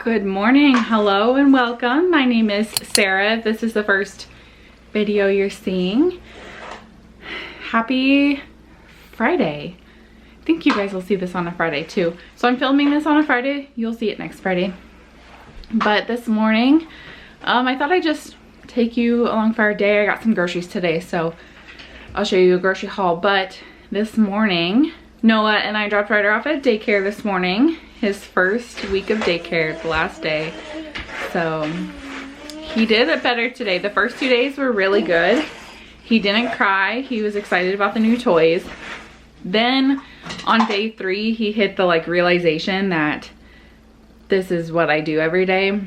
Good morning, hello and welcome. My name is Sarah. If this is the first video you're seeing, happy Friday. I think you guys will see this on a Friday too. So I'm filming this on a Friday. You'll see it next Friday. But this morning, I thought I'd just take you along for our day. I got some groceries today, so I'll show you a grocery haul. But this morning, Noah and I dropped Ryder off at daycare this morning. His first week of daycare, the last day. So he did it better today. The first 2 days were really good. He didn't cry. He was excited about the new toys. Then on day 3, he hit the realization that this is what I do every day.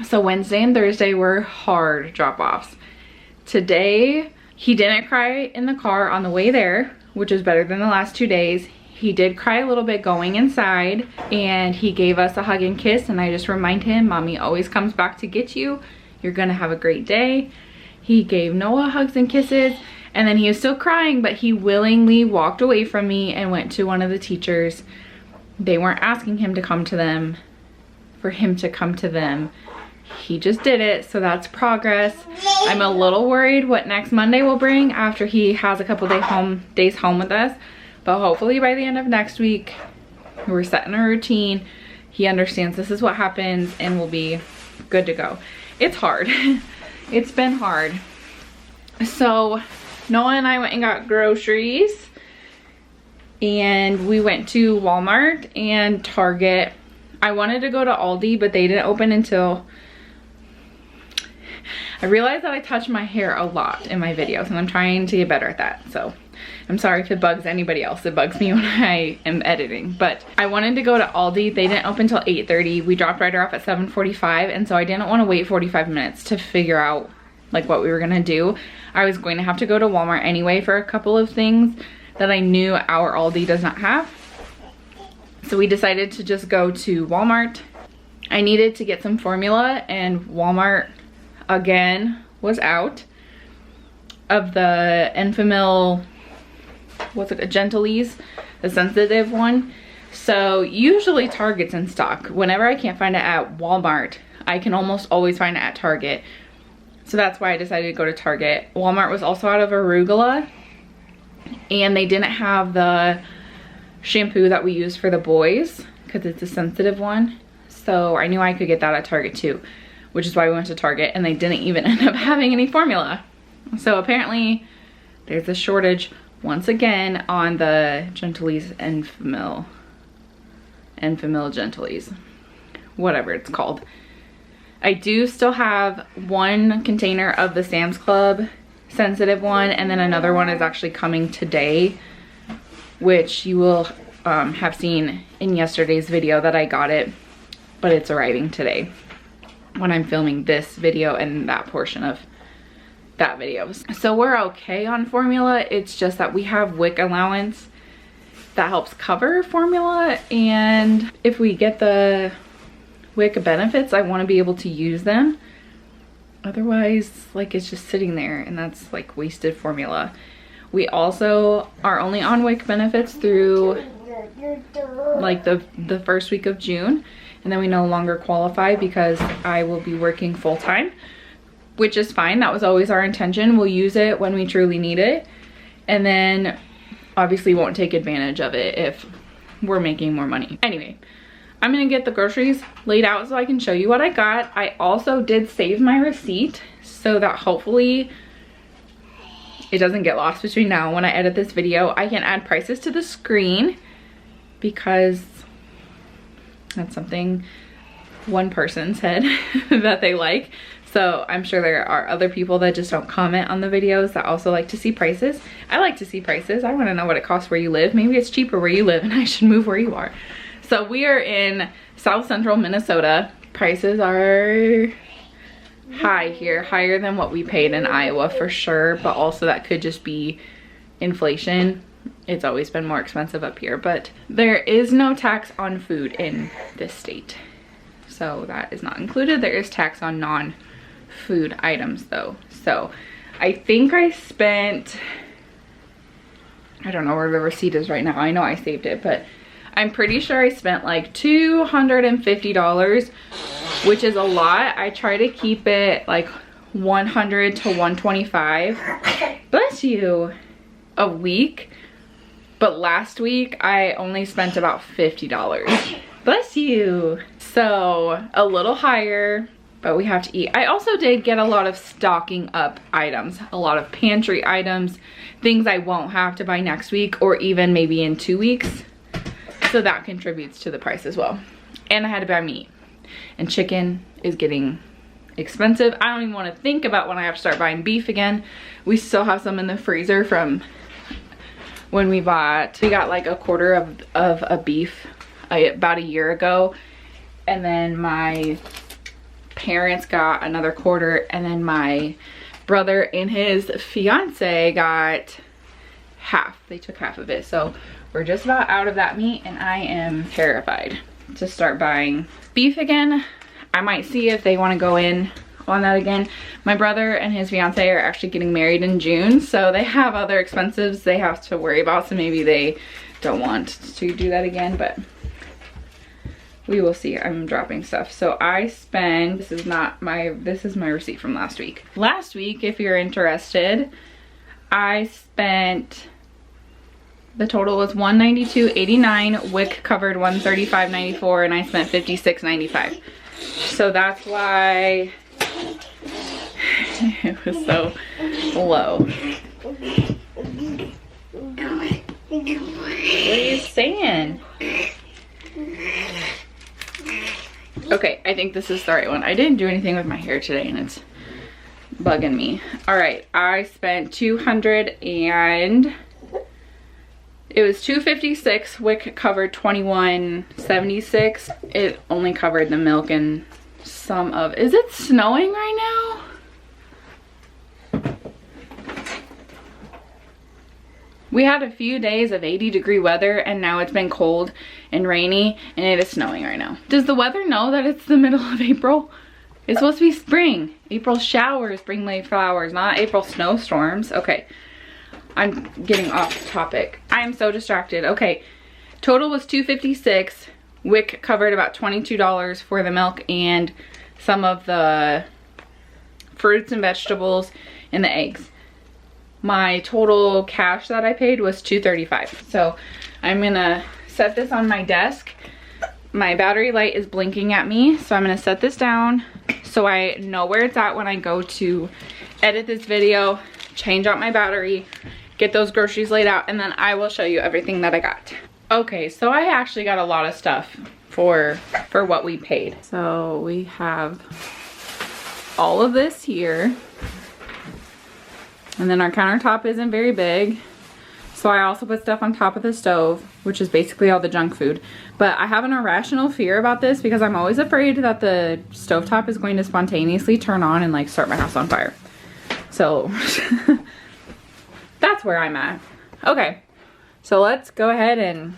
So Wednesday and Thursday were hard drop-offs. Today, he didn't cry in the car on the way there, which is better than the last 2 days. He did cry a little bit going inside, and he gave us a hug and kiss, and I just remind him, Mommy always comes back to get you. You're gonna have a great day. He gave Noah hugs and kisses, and then he was still crying, but he willingly walked away from me and went to one of the teachers. They weren't asking him to come to them, for him to come to them. He just did it, so that's progress. I'm a little worried what next Monday will bring after he has a couple days home with us. But hopefully by the end of next week, we're setting a routine. He understands this is what happens and we'll be good to go. It's hard. It's been hard. So Noah and I went and got groceries. And we went to Walmart and Target. I wanted to go to Aldi, but they didn't open until... I realized that I touch my hair a lot in my videos, and I'm trying to get better at that. So I'm sorry if it bugs anybody else. It bugs me when I am editing. But I wanted to go to Aldi. They didn't open until 8:30. We dropped Ryder off at 7:45, and so I didn't want to wait 45 minutes to figure out what we were gonna do. I was going to have to go to Walmart anyway for a couple of things that I knew our Aldi does not have. So we decided to just go to Walmart. I needed to get some formula, and Walmart again was out of the Enfamil, what's it, a Gentilese, the sensitive one. So usually Target's in stock. Whenever I can't find it at Walmart, I can almost always find it at Target. So that's why I decided to go to Target. Walmart was also out of arugula, and they didn't have the shampoo that we use for the boys because it's a sensitive one. So I knew I could get that at Target too, which is why we went to Target, and they didn't even end up having any formula. So apparently there's a shortage once again on the Gentilese Enfamil Gentilese, whatever it's called. I do still have one container of the Sam's Club sensitive one, and then another one is actually coming today, which you will have seen in yesterday's video that I got it, but it's arriving today when I'm filming this video and that portion of that video. So we're okay on formula. It's just that we have WIC allowance that helps cover formula, and if we get the WIC benefits, I want to be able to use them. Otherwise, it's just sitting there, and that's wasted formula. We also are only on WIC benefits through the first week of June, and then we no longer qualify because I will be working full-time, which is fine. That was always our intention. We'll use it when we truly need it, and then obviously won't take advantage of it if we're making more money. Anyway, I'm gonna get the groceries laid out so I can show you what I got. I also did save my receipt so that hopefully it doesn't get lost between now and when I edit this video. I can add prices to the screen because that's something one person said that they like. So I'm sure there are other people that just don't comment on the videos that also like to see prices. I like to see prices. I want to know what it costs where you live. Maybe it's cheaper where you live and I should move where you are. So we are in South Central Minnesota. Prices are high here, higher than what we paid in Iowa for sure, but also that could just be inflation. It's always been more expensive up here, but there is no tax on food in this state. So that is not included. There is tax on non-food items though. So I think I spent, I don't know where the receipt is right now. I know I saved it, but I'm pretty sure I spent like $250, which is a lot. I try to keep it like 100 to 125, bless you, a week. But last week I only spent about $50. Bless you. So a little higher, but we have to eat. I also did get a lot of stocking up items, a lot of pantry items, things I won't have to buy next week or even maybe in 2 weeks. So that contributes to the price as well. And I had to buy meat, and chicken is getting expensive. I don't even want to think about when I have to start buying beef again. We still have some in the freezer from when we got like a quarter of a beef about a year ago, and then my parents got another quarter, and then my brother and his fiance got half. They took half of it, so we're just about out of that meat, and I am terrified to start buying beef again. I might see if they want to go in on that again. My brother and his fiance are actually getting married in June, so they have other expenses they have to worry about, so maybe they don't want to do that again, but we will see. I'm dropping stuff. So I spent, this is my receipt from last week. Last week, if you're interested, I spent, the total was $192.89, WIC covered $135.94, and I spent $56.95. So that's why it was so low. What are you saying? Okay, I think this is the right one. I didn't do anything with my hair today and it's bugging me. All right, I spent it was $256, WIC covered $21.76. It only covered the milk and some of, is it snowing right now? We had a few days of 80-degree weather, and now it's been cold and rainy, and it is snowing right now. Does the weather know that it's the middle of April? It's supposed to be spring. April showers bring late flowers, not April snowstorms. Okay, I'm getting off topic. I am so distracted. Okay, total was $256. WIC covered about $22 for the milk and some of the fruits and vegetables and the eggs. My total cash that I paid was $235. So I'm gonna set this on my desk. My battery light is blinking at me, so I'm gonna set this down so I know where it's at when I go to edit this video, change out my battery, get those groceries laid out, and then I will show you everything that I got. Okay, so I actually got a lot of stuff for what we paid. So we have all of this here. And then our countertop isn't very big. So I also put stuff on top of the stove, which is basically all the junk food. But I have an irrational fear about this because I'm always afraid that the stovetop is going to spontaneously turn on and like start my house on fire. So that's where I'm at. Okay, so let's go ahead and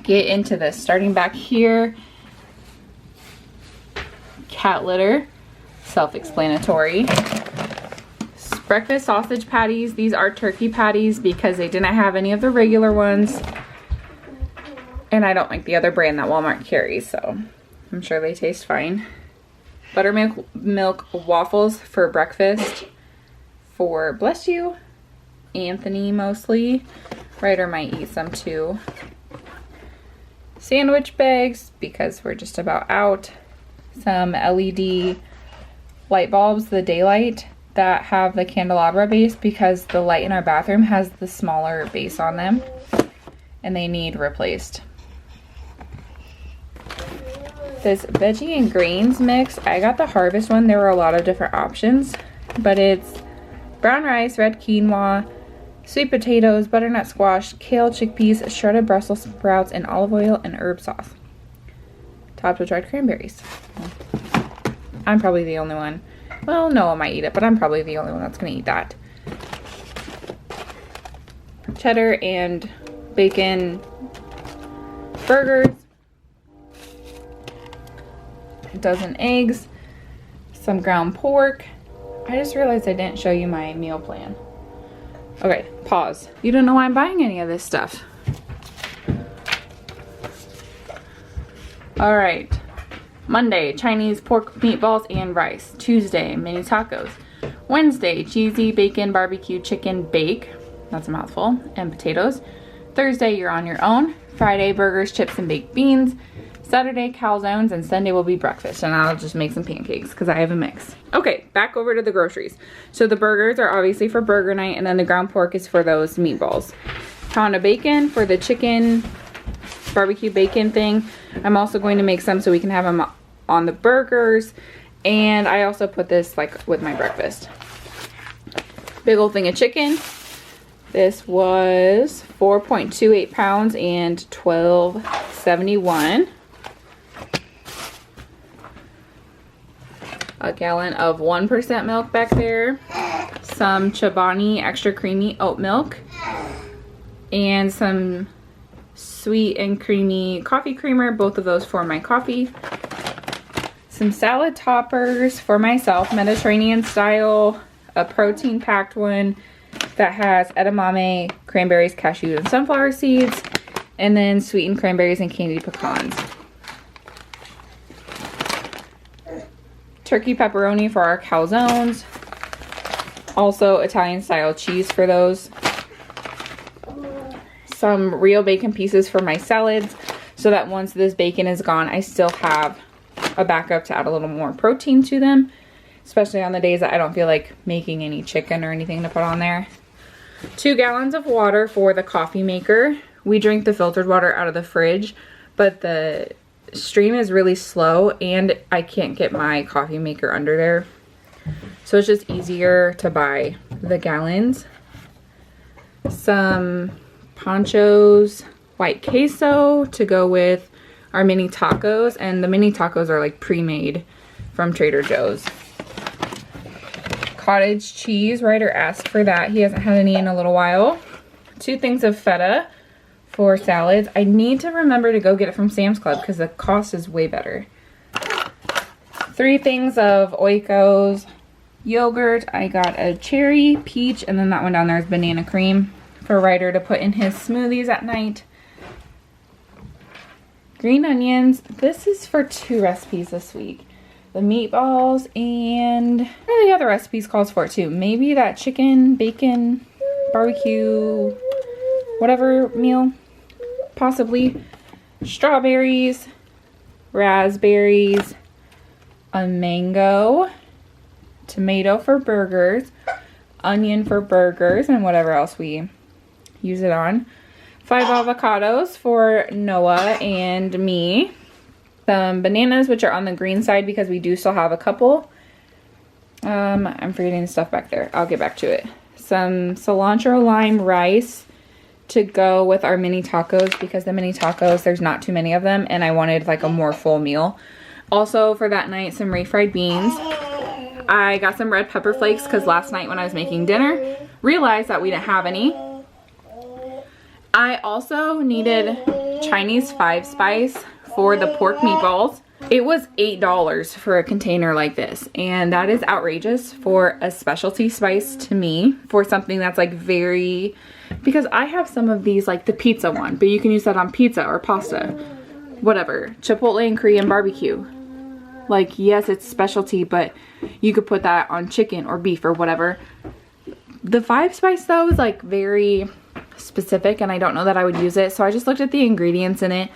get into this. Starting back here, cat litter, self-explanatory. Breakfast sausage patties. These are turkey patties because they didn't have any of the regular ones. And I don't like the other brand that Walmart carries, so I'm sure they taste fine. Buttermilk waffles for breakfast for, bless you, Anthony mostly. Ryder might eat some too. Sandwich bags because we're just about out. Some LED light bulbs, the daylight, that have the candelabra base because the light in our bathroom has the smaller base on them and they need replaced. This veggie and grains mix, I got the Harvest one. There were a lot of different options, but it's brown rice, red quinoa, sweet potatoes, butternut squash, kale, chickpeas, shredded Brussels sprouts, and olive oil and herb sauce. Topped with dried cranberries. I'm probably the only one. Well, Noah might eat it, but I'm probably the only one that's gonna eat that. Cheddar and bacon burgers. A dozen eggs. Some ground pork. I just realized I didn't show you my meal plan. Okay, pause. You don't know why I'm buying any of this stuff. All right. Monday, Chinese pork meatballs and rice. Tuesday, mini tacos. Wednesday, cheesy bacon barbecue chicken bake. That's a mouthful. And potatoes. Thursday, you're on your own. Friday, burgers, chips, and baked beans. Saturday, calzones, and Sunday will be breakfast. And I'll just make some pancakes because I have a mix. Okay, back over to the groceries. So the burgers are obviously for burger night, and then the ground pork is for those meatballs. Pound of bacon for the chicken barbecue bacon thing. I'm also going to make some so we can have them on the burgers. And I also put this like with my breakfast. Big old thing of chicken. This was 4.28 pounds and $12.71. A gallon of 1% milk back there. Some Chobani extra creamy oat milk. And some sweet and creamy coffee creamer. Both of those for my coffee. Some salad toppers for myself. Mediterranean style. A protein packed one that has edamame, cranberries, cashews, and sunflower seeds. And then sweetened cranberries and candied pecans. Turkey pepperoni for our calzones. Also Italian style cheese for those. Some real bacon pieces for my salads so that once this bacon is gone, I still have a backup to add a little more protein to them, especially on the days that I don't feel like making any chicken or anything to put on there. 2 gallons of water for the coffee maker. We drink the filtered water out of the fridge, but the stream is really slow and I can't get my coffee maker under there. So it's just easier to buy the gallons. Some Pancho's white queso to go with our mini tacos, and the mini tacos are like pre-made from Trader Joe's. Cottage cheese, Ryder asked for that. He hasn't had any in a little while. 2 things of feta for salads. I need to remember to go get it from Sam's Club because the cost is way better. 3 things of Oiko's yogurt. I got a cherry, peach, and then that one down there is banana cream for Ryder to put in his smoothies at night. Green onions. This is for 2 recipes this week. The meatballs and the other recipes calls for it too. Maybe that chicken, bacon, barbecue, whatever meal. Possibly. Strawberries, raspberries, a mango, tomato for burgers, onion for burgers, and whatever else we use it on. 5 avocados for Noah and me. Some bananas, which are on the green side because we do still have a couple. I'm forgetting the stuff back there. I'll get back to it. Some cilantro lime rice to go with our mini tacos because the mini tacos, there's not too many of them and I wanted like a more full meal. Also for that night, some refried beans. I got some red pepper flakes because last night when I was making dinner, realized that we didn't have any. I also needed Chinese 5-spice for the pork meatballs. It was $8 for a container like this, and that is outrageous for a specialty spice to me, for something that's like very, because I have some of these like the pizza one, but you can use that on pizza or pasta, whatever. Chipotle and Korean barbecue. Like, yes, it's specialty, but you could put that on chicken or beef or whatever. The 5-spice though is like very specific and I don't know that I would use it, so I just looked at the ingredients in it,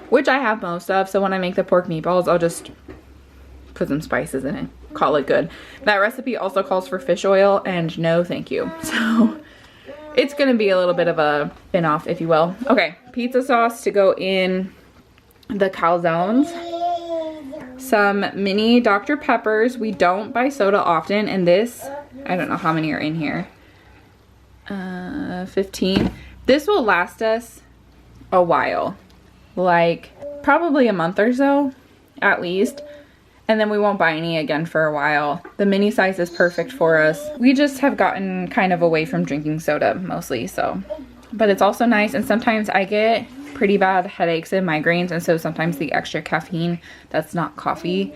which I have most of, so when I make the pork meatballs I'll just put some spices in it, call it good. That recipe also calls for fish oil and no thank you, so it's gonna be a little bit of a spin-off if you will. Okay, pizza sauce to go in the calzones. Some mini Dr. Peppers. We don't buy soda often, and this, I don't know how many are in here. 15. This will last us a while, like probably a month or so at least, and then we won't buy any again for a while. The mini size is perfect for us. We just have gotten kind of away from drinking soda mostly, so, but it's also nice, and sometimes I get pretty bad headaches and migraines, and so sometimes the extra caffeine that's not coffee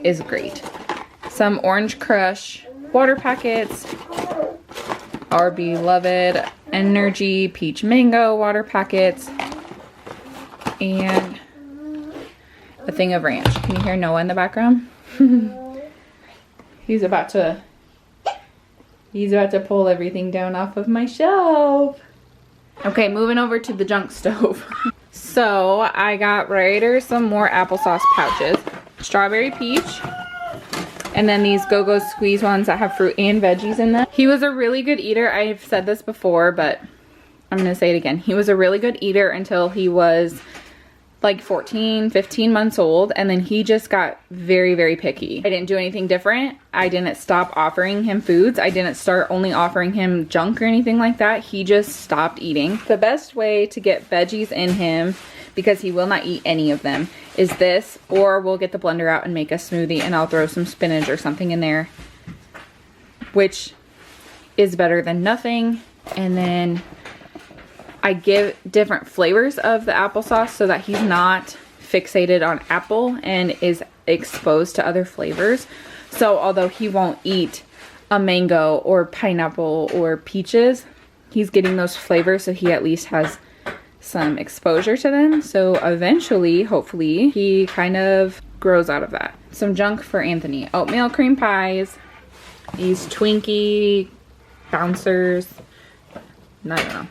is great. Some Orange Crush water packets, our beloved Energy Peach Mango water packets, and thing of ranch. Can you hear Noah in the background? He's about to pull everything down off of my shelf. Okay, moving over to the junk stove. So I got Ryder some more applesauce pouches. Strawberry peach. And then these Go-Go Squeeze ones that have fruit and veggies in them. He was a really good eater. I've said this before, but I'm gonna say it again. He was a really good eater until he was like 14, 15 months old, and then he just got very, very picky. I didn't do anything different. I didn't stop offering him foods. I didn't start only offering him junk or anything like that. He just stopped eating. The best way to get veggies in him, because he will not eat any of them, is this, or we'll get the blender out and make a smoothie and I'll throw some spinach or something in there, which is better than nothing. And then I give different flavors of the applesauce so that he's not fixated on apple and is exposed to other flavors. So although he won't eat a mango or pineapple or peaches, he's getting those flavors so he at least has some exposure to them. So eventually, hopefully, he kind of grows out of that. Some junk for Anthony. Oatmeal cream pies, these Twinkie bouncers, I don't know.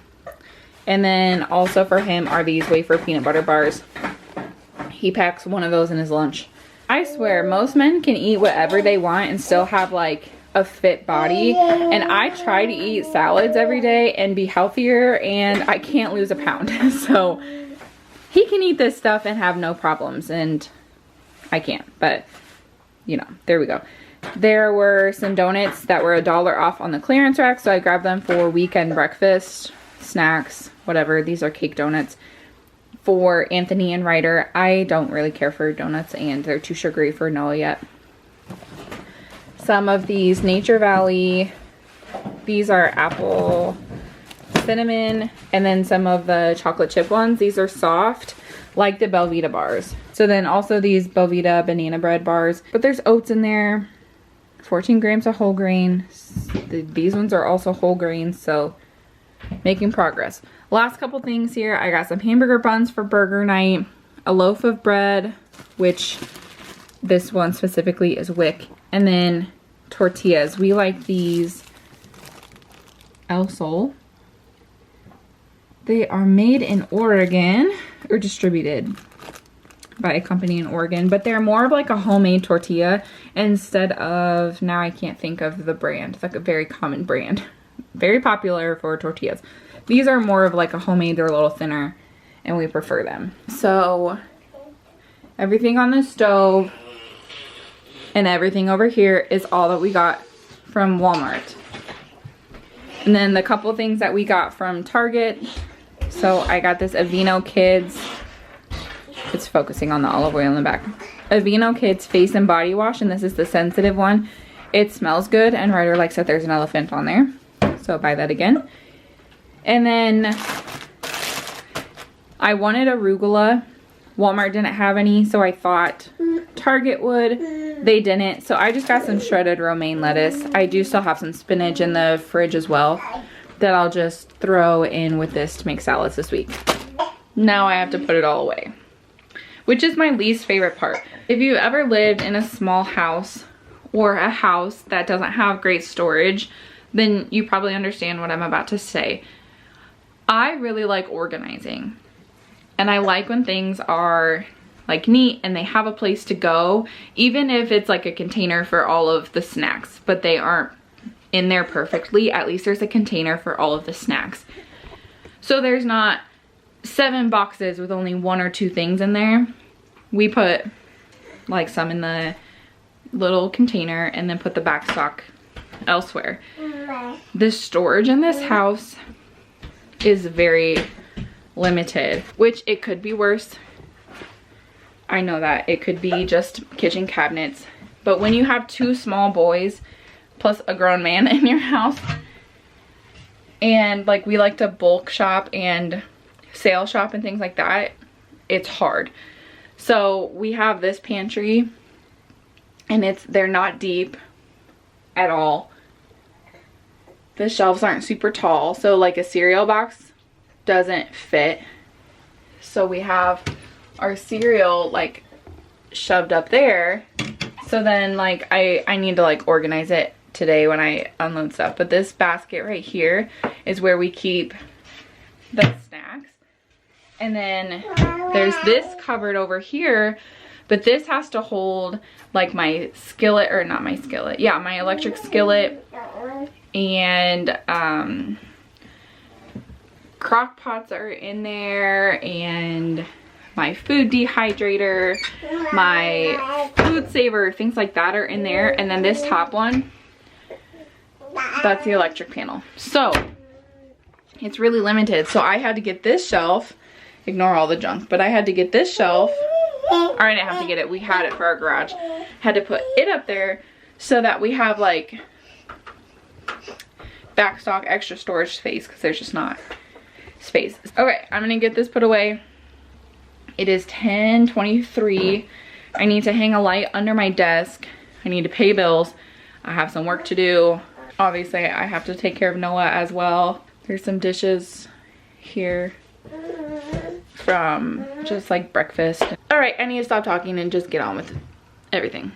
And then also for him are these wafer peanut butter bars. He packs one of those in his lunch. I swear, most men can eat whatever they want and still have like a fit body. And I try to eat salads every day and be healthier, and I can't lose a pound. So he can eat this stuff and have no problems, and I can't. But, you know, there we go. There were some donuts that were $1 off on the clearance rack, so I grabbed them for weekend breakfast, snacks, whatever. These are cake donuts for Anthony and Ryder. I don't really care for donuts, and they're too sugary for Noah yet. Some of these Nature Valley, these are apple cinnamon, and then some of the chocolate chip ones. These are soft, like the Belvita bars. So then also these Belvita banana bread bars, but there's oats in there, 14 grams of whole grain. These ones are also whole grain, so making progress. Last couple things here. I got some hamburger buns for burger night, a loaf of bread, which this one specifically is Wick, and then tortillas. We like these El Sol. They are made in Oregon, or distributed by a company in Oregon, but they're more of like a homemade tortilla instead of, now I can't think of the brand. It's like a very common brand. Very popular for tortillas. These are more of like a homemade, they're a little thinner, and we prefer them. So everything on the stove and everything over here is all that we got from Walmart. And then the couple things that we got from Target. So I got this Aveeno Kids, it's focusing on the olive oil in the back. Aveeno Kids face and body wash, and this is the sensitive one. It smells good, and Ryder likes that there's an elephant on there. So buy that again. And then I wanted arugula. Walmart didn't have any, so I thought Target would. They didn't, so I just got some shredded romaine lettuce. I do still have some spinach in the fridge as well that I'll just throw in with this to make salads this week. Now I have to put it all away, which is my least favorite part. If you've ever lived in a small house or a house that doesn't have great storage, then you probably understand what I'm about to say. I really like organizing, and I like when things are like neat and they have a place to go, even if it's like a container for all of the snacks, but they aren't in there perfectly. At least there's a container for all of the snacks. So there's not 7 boxes with only 1 or 2 things in there. We put like some in the little container and then put the back stock elsewhere. The storage in this house is very limited, which it could be worse. I know that it could be just kitchen cabinets, but when you have 2 small boys plus a grown man in your house, and like we like to bulk shop and sale shop and things like that, it's hard. So we have this pantry, and they're not deep at all. The shelves aren't super tall, so like a cereal box doesn't fit. So we have our cereal like shoved up there. So then like I need to like organize it today when I unload stuff. But this basket right here is where we keep the snacks. And then there's this cupboard over here, but this has to hold like my skillet, or not my skillet, yeah, my electric skillet, and crock pots are in there, and my food dehydrator, my food saver, things like that are in there. And then this top one, that's the electric panel. So it's really limited. So I had to get this shelf, ignore all the junk, but I had to get this shelf, or I didn't have to get it, we had it for our garage. Had to put it up there so that we have like backstock extra storage space, because there's just not space. Okay, I'm gonna get this put away. It is 10:23. I need to hang a light under my desk. I need to pay bills. I have some work to do. Obviously, I have to take care of Noah as well. There's some dishes here from just like breakfast. All right, I need to stop talking and just get on with everything.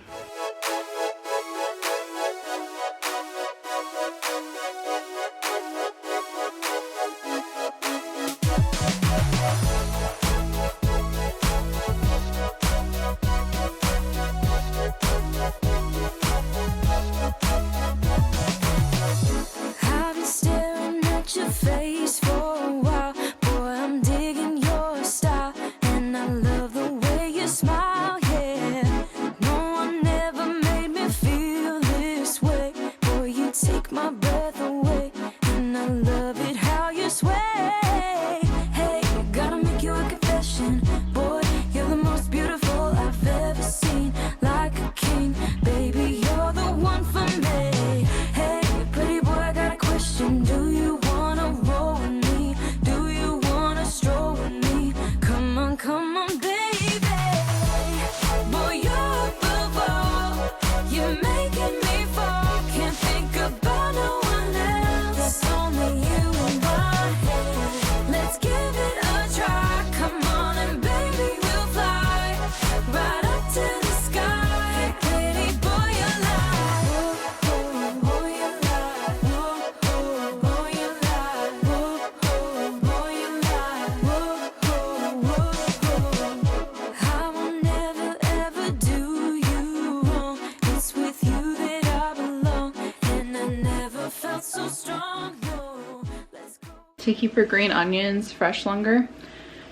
To keep your green onions fresh longer,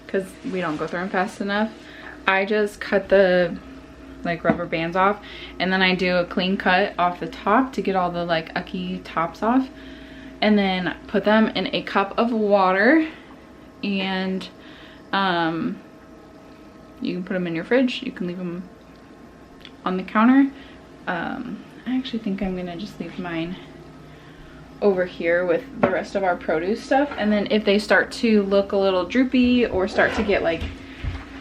because we don't go through them fast enough, I just cut the like rubber bands off, and then I do a clean cut off the top to get all the like icky tops off, and then put them in a cup of water, and you can put them in your fridge, you can leave them on the counter. I actually think I'm gonna just leave mine over here with the rest of our produce stuff, and then if they start to look a little droopy or start to get like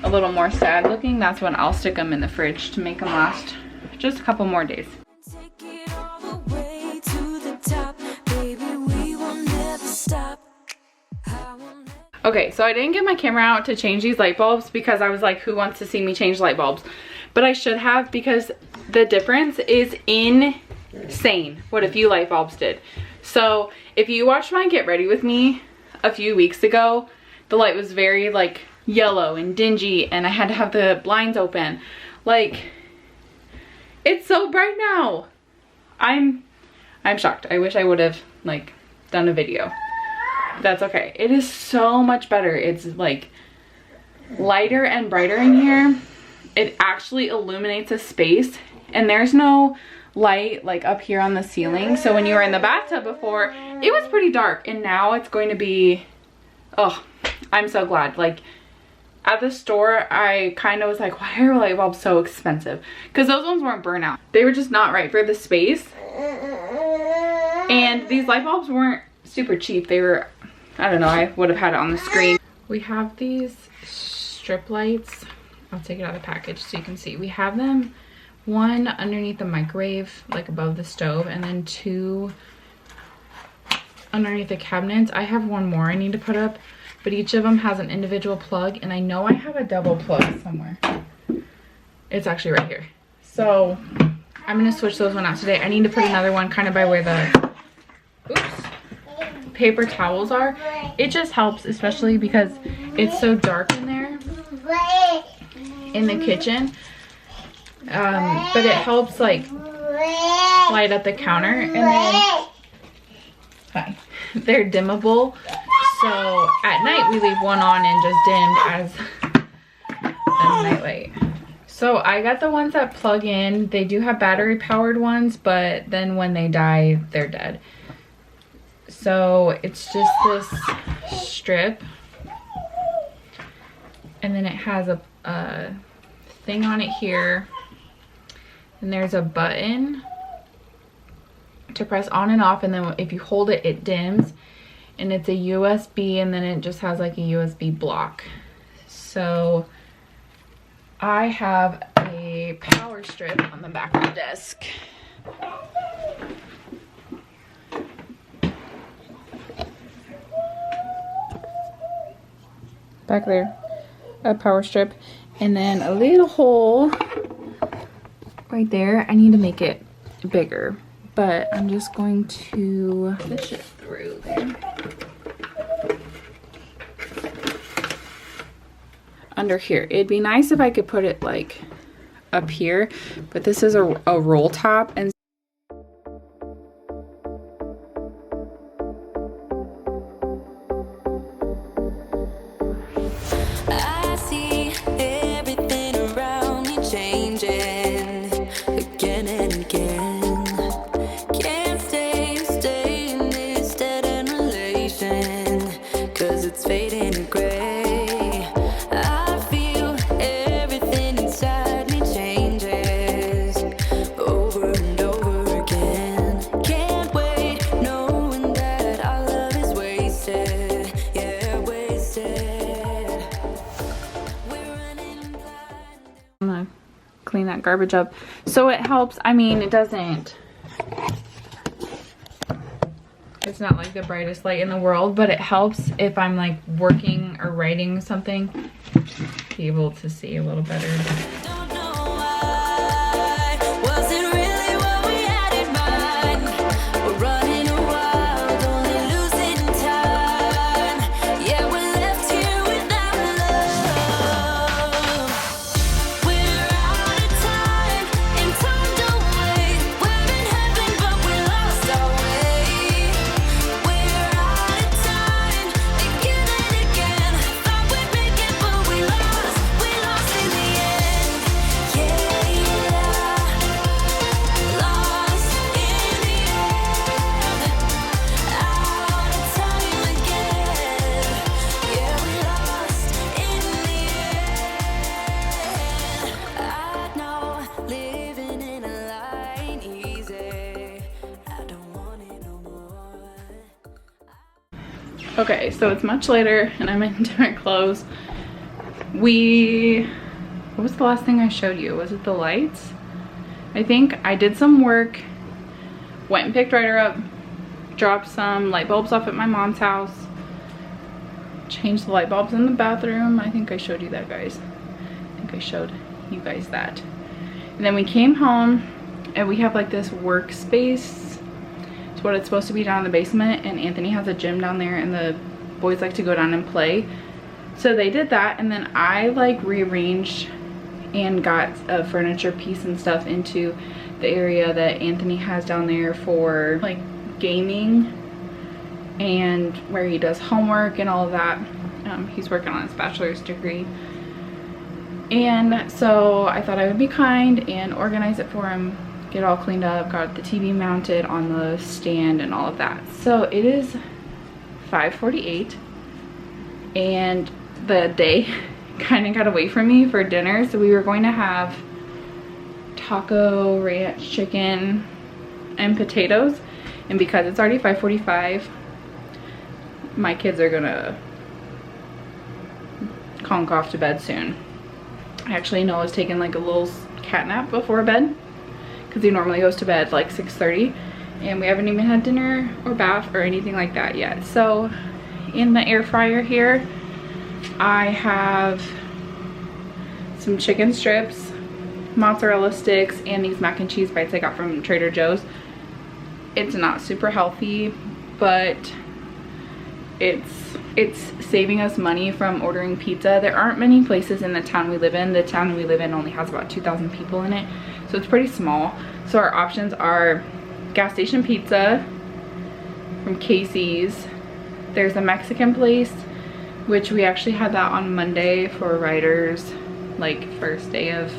a little more sad looking, that's when I'll stick them in the fridge to make them last just a couple more days. Okay, so I didn't get my camera out to change these light bulbs because I was like, who wants to see me change light bulbs? But I should have, because the difference is insane what a few light bulbs did. So if you watched my Get Ready With Me a few weeks ago, the light was very like yellow and dingy, and I had to have the blinds open. Like, it's so bright now. I'm shocked. I wish I would have like done a video. That's okay. It is so much better. It's like lighter and brighter in here. It actually illuminates a space, and there's no light like up here on the ceiling. So when you were in the bathtub before, it was pretty dark, and now it's going to be, oh, I'm so glad. Like at the store, I kind of was like, why are light bulbs so expensive? Because those ones weren't burnout. They were just not right for the space. And these light bulbs weren't super cheap. They were, I don't know, I would have had it on the screen. We have these strip lights. I'll take it out of the package so you can see. We have them, one underneath the microwave, like above the stove, and then two underneath the cabinets. I have one more I need to put up, but each of them has an individual plug, and I know I have a double plug somewhere. It's actually right here. So I'm gonna switch those one out today. I need to put another one kind of by where the paper towels are. It just helps, especially because it's so dark in there in the kitchen. But it helps like light up the counter, and then they're dimmable. So at night we leave one on and just dimmed as night light. So I got the ones that plug in. They do have battery powered ones, but then when they die, they're dead. So it's just this strip, and then it has a thing on it here, and there's a button to press on and off, and then if you hold it, it dims, and it's a USB, and then it just has like a USB block. So I have a power strip on the back of the desk. Back there, a power strip, and then a little hole right there. I need to make it bigger, but I'm just going to push it through there. Under here. It'd be nice if I could put it like up here, but this is a roll top, and I see everything around me changing again and again. Can't stay in this dead end relation, 'cause it's fading to gray. Clean that garbage up. So it helps. I mean, it doesn't, it's not like the brightest light in the world, but it helps if I'm like working or writing something, be able to see a little better. Okay, so it's much later and I'm in different clothes. What was the last thing I showed you? Was it the lights? I think I did some work, went and picked Ryder up, dropped some light bulbs off at my mom's house, changed the light bulbs in the bathroom. I think I showed you that, guys. I think I showed you guys that. And then we came home and we have like this workspace. What it's supposed to be down in the basement, and Anthony has a gym down there and the boys like to go down and play, so they did that. And then I like rearranged and got a furniture piece and stuff into the area that Anthony has down there for like gaming and where he does homework and all of that. He's working on his bachelor's degree, and so I thought I would be kind and organize it for him, get all cleaned up, got the TV mounted on the stand and all of that. So it is 5:48 and the day kind of got away from me for dinner. So we were going to have taco ranch chicken and potatoes, and because it's already 5:45, my kids are gonna conk off to bed soon. I actually know I was taking like a little cat nap before bed, because he normally goes to bed like 6:30, and we haven't even had dinner or bath or anything like that yet. So in the air fryer here, I have some chicken strips, mozzarella sticks and these mac and cheese bites I got from Trader Joe's. It's not super healthy, but it's saving us money from ordering pizza. There aren't many places in the town we live in. The town we live in only has about 2,000 people in it, so it's pretty small. So our options are gas station pizza from Casey's. There's a Mexican place, which we actually had that on Monday for Ryder's like first day of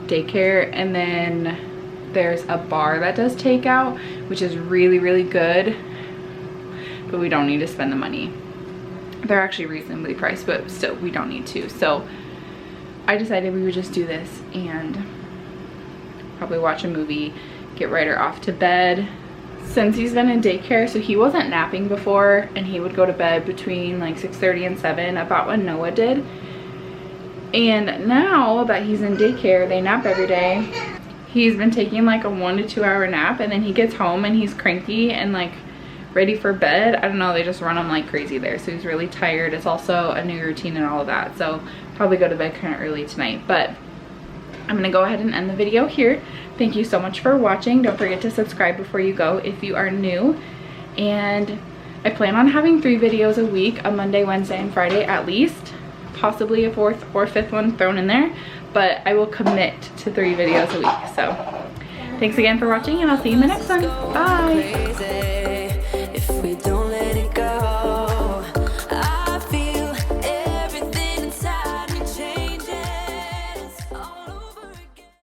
daycare. And then there's a bar that does takeout, which is really, really good, but we don't need to spend the money. They're actually reasonably priced, but still we don't need to. So I decided we would just do this and probably watch a movie, get Ryder off to bed. Since he's been in daycare, so he wasn't napping before, and he would go to bed between like 6:30 and 7, about when Noah did. And now that he's in daycare, they nap every day. He's been taking like a 1 to 2 hour nap, and then he gets home and he's cranky and like ready for bed. I don't know, they just run him like crazy there, so he's really tired. It's also a new routine and all of that, so probably go to bed kind of early tonight. But I'm gonna go ahead and end the video here. Thank you so much for watching. Don't forget to subscribe before you go if you are new. And I plan on having 3 videos a week, a Monday, Wednesday, and Friday at least. Possibly a 4th or 5th one thrown in there, but I will commit to 3 videos a week. So thanks again for watching, and I'll see you in the next one. Bye.